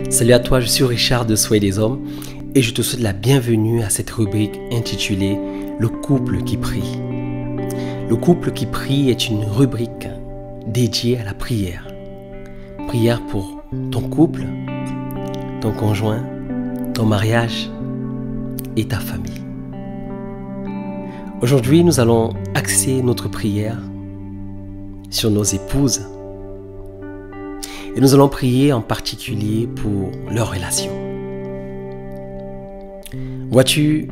Salut à toi, je suis Richard de Soyez des Hommes et je te souhaite la bienvenue à cette rubrique intitulée « Le couple qui prie ». Le couple qui prie est une rubrique dédiée à la prière. Prière pour ton couple, ton conjoint, ton mariage et ta famille. Aujourd'hui, nous allons axer notre prière sur nos épouses. Et nous allons prier en particulier pour leur relation. Vois-tu,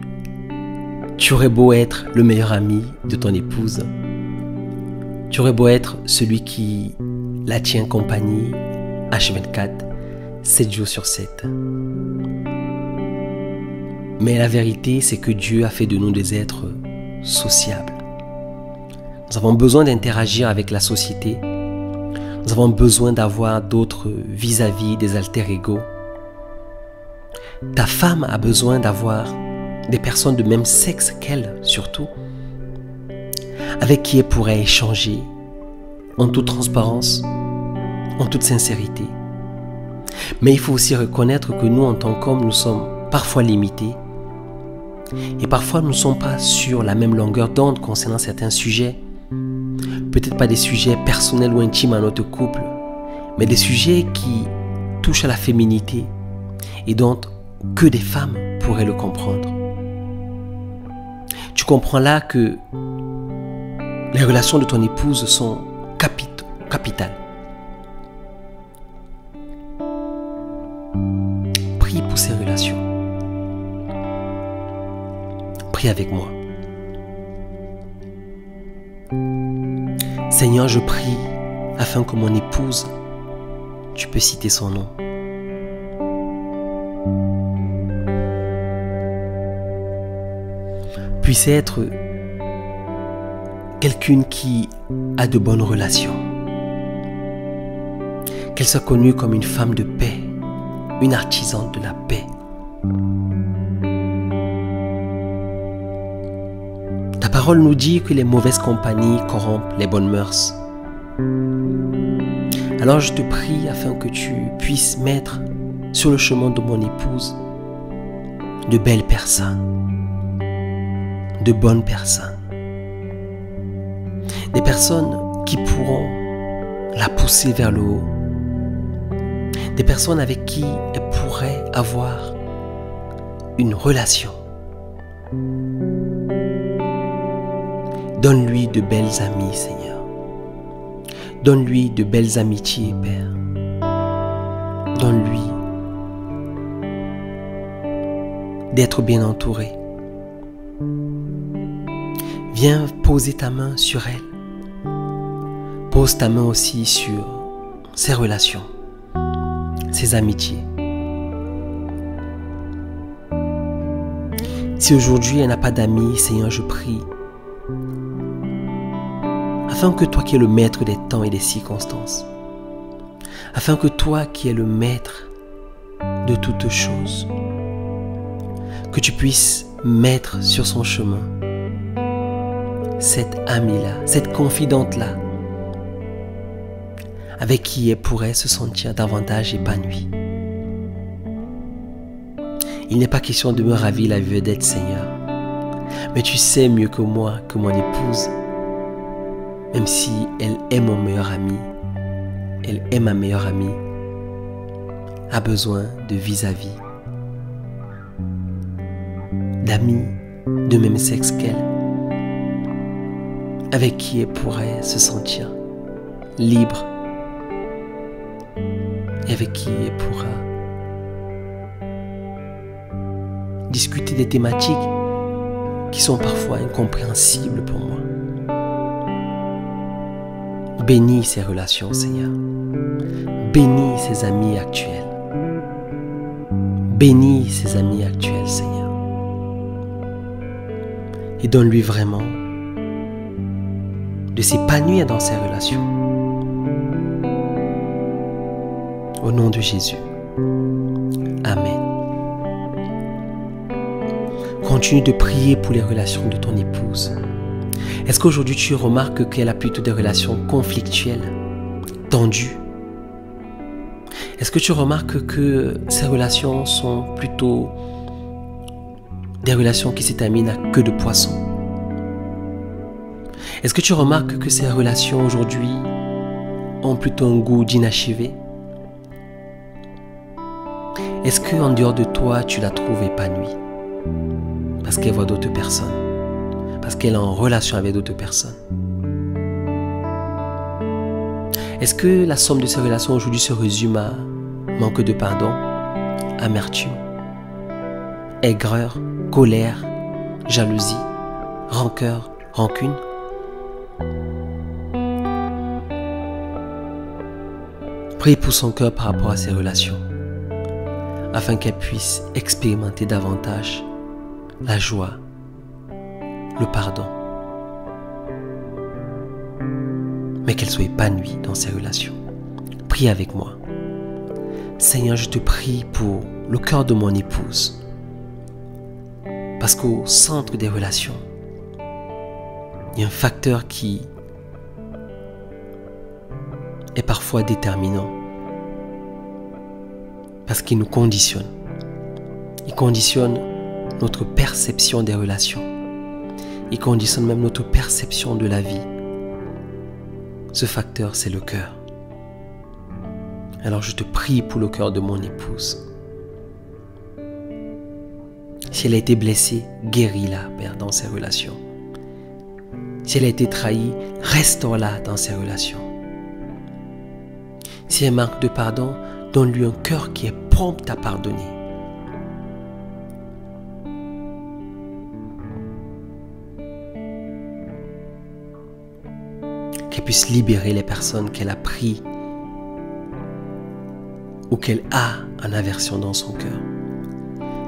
tu aurais beau être le meilleur ami de ton épouse, tu aurais beau être celui qui la tient compagnie H24, 7 jours sur 7. Mais la vérité, c'est que Dieu a fait de nous des êtres sociables. Nous avons besoin d'interagir avec la société. Nous avons besoin d'avoir d'autres vis-à-vis des alter-ego. Ta femme a besoin d'avoir des personnes de même sexe qu'elle, surtout, avec qui elle pourrait échanger en toute transparence, en toute sincérité. Mais il faut aussi reconnaître que nous, en tant qu'hommes, nous sommes parfois limités et parfois nous ne sommes pas sur la même longueur d'onde concernant certains sujets. Peut-être pas des sujets personnels ou intimes à notre couple, mais des sujets qui touchent à la féminité et dont que des femmes pourraient le comprendre. Tu comprends là que les relations de ton épouse sont capitales. Prie pour ces relations. Prie avec moi. Seigneur, je prie afin que mon épouse, tu peux citer son nom, puisse être quelqu'une qui a de bonnes relations, qu'elle soit connue comme une femme de paix, une artisane de la paix. La parole nous dit que les mauvaises compagnies corrompent les bonnes mœurs. Alors je te prie afin que tu puisses mettre sur le chemin de mon épouse de belles personnes, de bonnes personnes, des personnes qui pourront la pousser vers le haut, des personnes avec qui elle pourrait avoir une relation. Donne-lui de belles amies, Seigneur. Donne-lui de belles amitiés, Père. Donne-lui d'être bien entouré. Viens poser ta main sur elle. Pose ta main aussi sur ses relations, ses amitiés. Si aujourd'hui elle n'a pas d'amis, Seigneur, je prie afin que toi qui es le maître des temps et des circonstances, afin que toi qui es le maître de toutes choses, que tu puisses mettre sur son chemin cette amie-là, cette confidente-là, avec qui elle pourrait se sentir davantage épanouie. Il n'est pas question de me ravir la vedette, Seigneur, mais tu sais mieux que moi que mon épouse, même si elle est mon meilleur ami, elle est ma meilleure amie, a besoin de vis-à-vis, d'amis de même sexe qu'elle, avec qui elle pourrait se sentir libre et avec qui elle pourra discuter des thématiques qui sont parfois incompréhensibles pour moi. Bénis ces relations, Seigneur. Bénis ses amis actuels. Bénis ses amis actuels, Seigneur. Et donne-lui vraiment de s'épanouir dans ses relations. Au nom de Jésus. Amen. Continue de prier pour les relations de ton épouse. Est-ce qu'aujourd'hui tu remarques qu'elle a plutôt des relations conflictuelles, tendues? Est-ce que tu remarques que ces relations sont plutôt des relations qui se terminent à queue de poisson? Est-ce que tu remarques que ces relations aujourd'hui ont plutôt un goût d'inachevé? Est-ce qu'en dehors de toi, tu la trouves épanouie? Parce qu'elle voit d'autres personnes. Parce qu'elle est en relation avec d'autres personnes. Est-ce que la somme de ces relations aujourd'hui se résume à manque de pardon, amertume, aigreur, colère, jalousie, rancœur, rancune? Prie pour son cœur par rapport à ces relations, afin qu'elle puisse expérimenter davantage la joie, le pardon, mais qu'elle soit épanouie dans ses relations. Prie avec moi. Seigneur, je te prie pour le cœur de mon épouse, parce qu'au centre des relations, il y a un facteur qui est parfois déterminant, parce qu'il nous conditionne. Il conditionne notre perception des relations. Il conditionne même notre perception de la vie. Ce facteur, c'est le cœur. Alors je te prie pour le cœur de mon épouse. Si elle a été blessée, guéris-la, Père, dans ses relations. Si elle a été trahie, restaure-la dans ses relations. Si elle manque de pardon, donne-lui un cœur qui est prompt à pardonner. Qu'elle puisse libérer les personnes qu'elle a pris ou qu'elle a en aversion dans son cœur.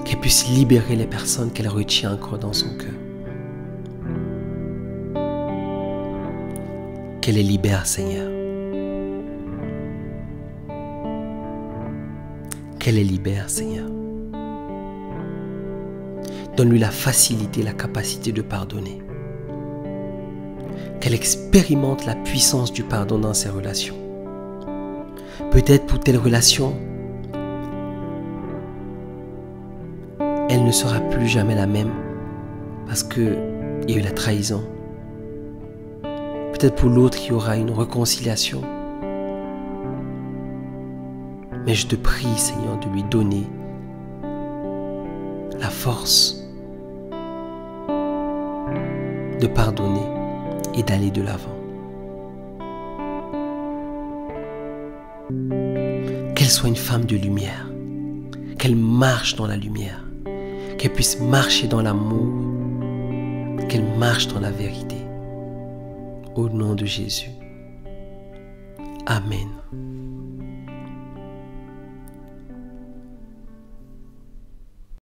Qu'elle puisse libérer les personnes qu'elle retient encore dans son cœur. Qu'elle les libère, Seigneur. Qu'elle les libère, Seigneur. Donne-lui la facilité, la capacité de pardonner. Qu'elle expérimente la puissance du pardon dans ses relations. Peut-être pour telle relation, elle ne sera plus jamais la même parce qu'il y a eu la trahison. Peut-être pour l'autre, il y aura une réconciliation. Mais je te prie, Seigneur, de lui donner la force de pardonner et d'aller de l'avant. Qu'elle soit une femme de lumière, qu'elle marche dans la lumière, qu'elle puisse marcher dans l'amour, qu'elle marche dans la vérité. Au nom de Jésus. Amen.